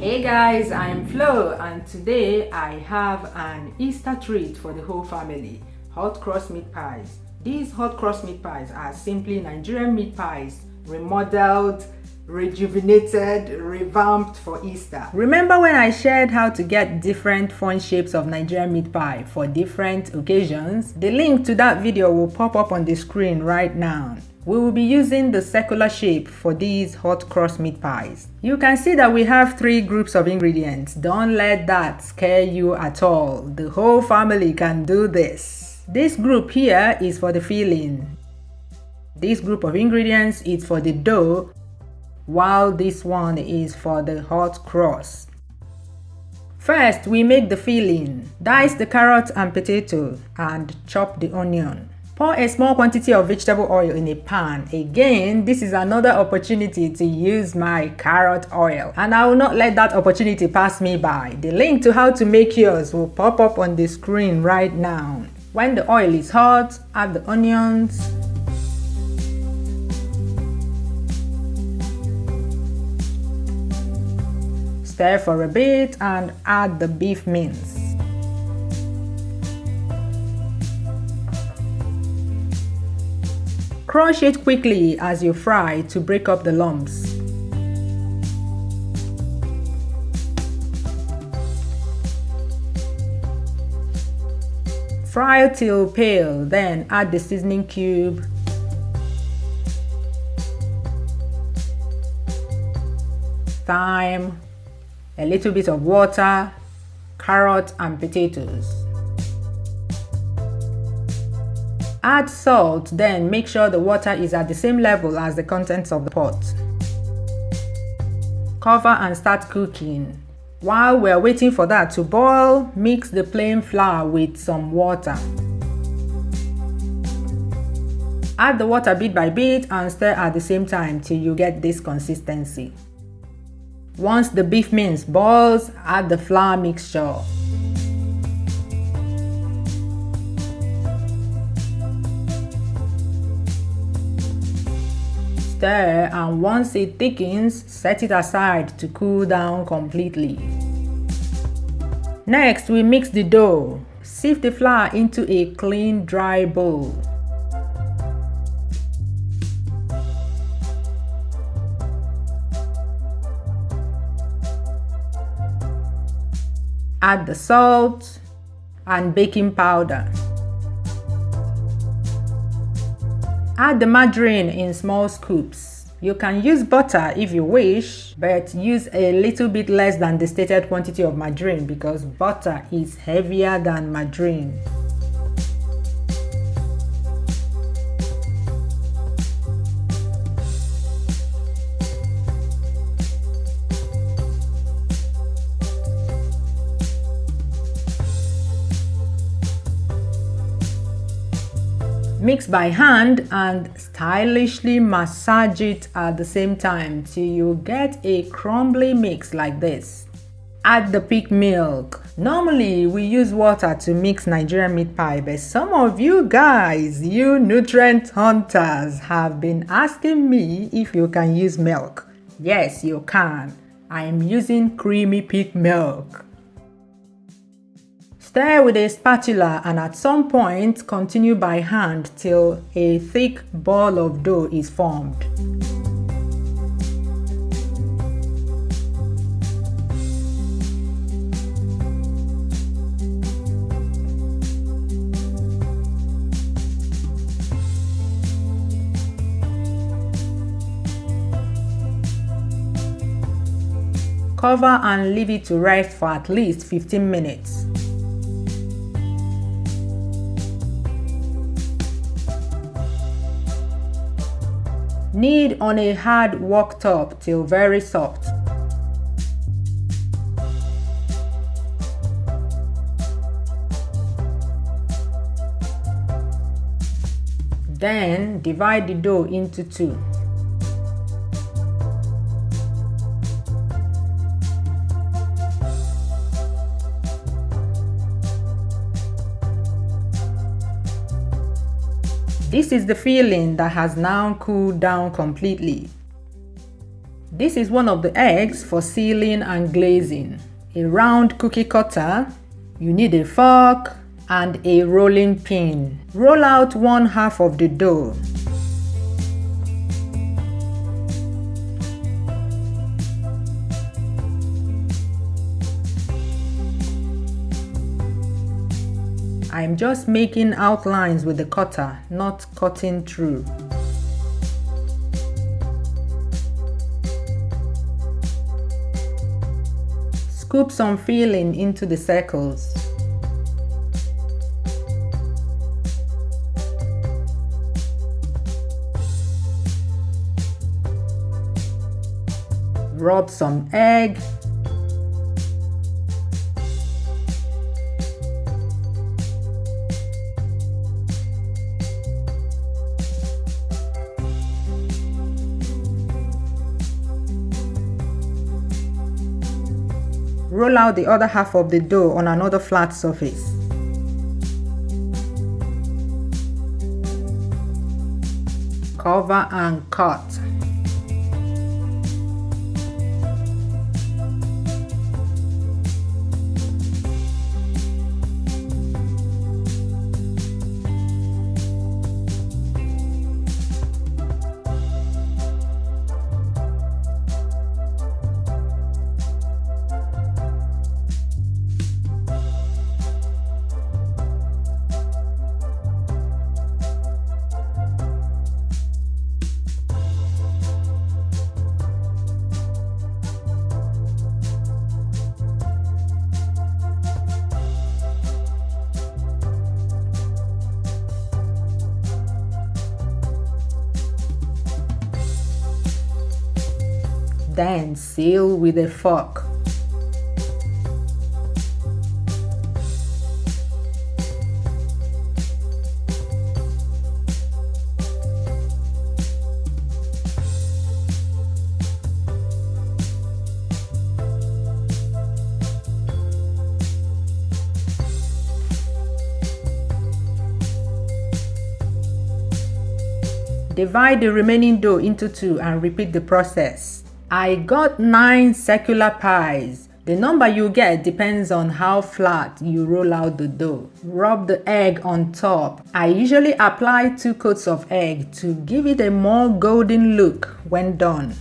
Hey guys, I'm Flo and today I have an Easter treat for the whole family, hot cross meat pies. These hot cross meat pies are simply Nigerian meat pies, remodeled, rejuvenated, revamped for Easter. Remember when I shared how to get different fun shapes of Nigerian meat pie for different occasions? The link to that video will pop up on the screen right now. We will be using the circular shape for these hot cross meat pies. You can see that we have 3 groups of ingredients. Don't let that scare you at all. The whole family can do this. This group here is for the filling. This group of ingredients is for the dough, while this one is for the hot cross. First, we make the filling. Dice the carrot and potato and chop the onion. Pour a small quantity of vegetable oil in a pan. Again, this is another opportunity to use my carrot oil, and I will not let that opportunity pass me by. The link to how to make yours will pop up on the screen right now. When the oil is hot, add the onions. Stir for a bit and add the beef mince. Crush it quickly as you fry to break up the lumps. Fry till pale, then add the seasoning cube, thyme, a little bit of water, carrot and potatoes. Add salt, then make sure the water is at the same level as the contents of the pot. Cover and start cooking. While we're waiting for that to boil, mix the plain flour with some water. Add the water bit by bit and stir at the same time till you get this consistency. Once the beef mince boils, add the flour mixture. Stir, and once it thickens, set it aside to cool down completely. Next, we mix the dough. Sift the flour into a clean, dry bowl. Add the salt and baking powder. Add the margarine in small scoops. You can use butter if you wish, but use a little bit less than the stated quantity of margarine because butter is heavier than margarine. Mix by hand and stylishly massage it at the same time till you get a crumbly mix like this. Add the pig milk. Normally we use water to mix Nigerian meat pie, but some of you guys, you nutrient hunters, have been asking me if you can use milk. Yes, you can. I am using creamy pig milk. Stir with a spatula and at some point continue by hand till a thick ball of dough is formed. Cover and leave it to rest for at least 15 minutes. Knead on a hard worktop till very soft. Then divide the dough into 2. This is the filling that has now cooled down completely. This is one of the eggs for sealing and glazing. A round cookie cutter, you need a fork and a rolling pin. Roll out one half of the dough. I'm just making outlines with the cutter, not cutting through. Scoop some filling into the circles. Rub some egg. Roll out the other half of the dough on another flat surface. Cover and cut. Then seal with a fork. Divide the remaining dough into two and repeat the process. I got 9 circular pies. The number you get depends on how flat you roll out the dough. Rub the egg on top. I usually apply 2 coats of egg to give it a more golden look when done.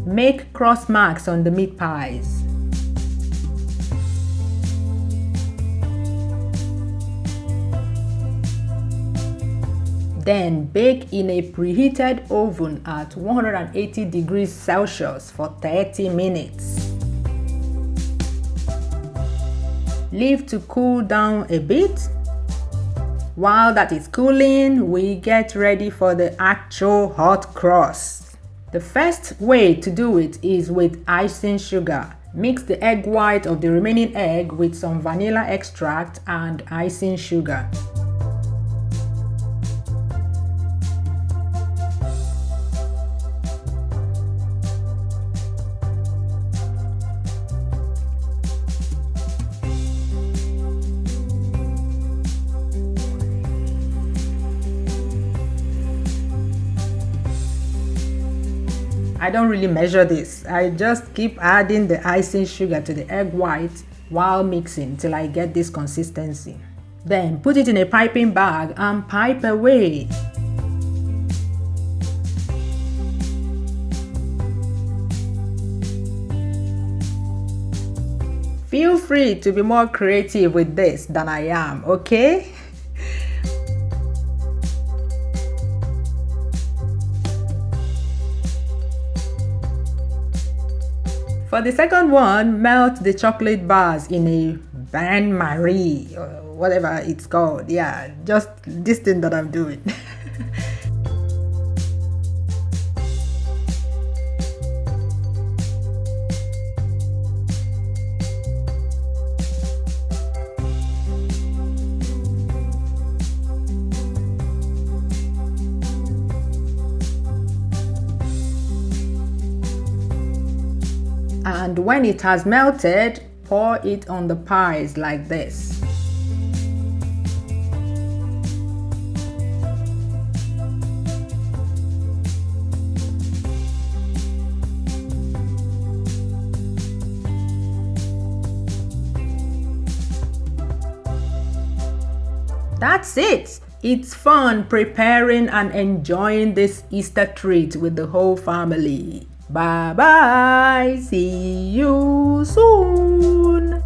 Make cross marks on the meat pies. Then bake in a preheated oven at 180 degrees Celsius for 30 minutes. Leave to cool down a bit. While that is cooling, we get ready for the actual hot cross. The first way to do it is with icing sugar. Mix the egg white of the remaining egg with some vanilla extract and icing sugar. I don't really measure this. I just keep adding the icing sugar to the egg white while mixing till I get this consistency. Then put it in a piping bag and pipe away. Feel free to be more creative with this than I am, okay? For the second one, melt the chocolate bars in a bain-marie or whatever it's called. Yeah, just this thing that I'm doing. And when it has melted, pour it on the pies like this. That's it. It's fun preparing and enjoying this Easter treat with the whole family. Bye bye. See you soon.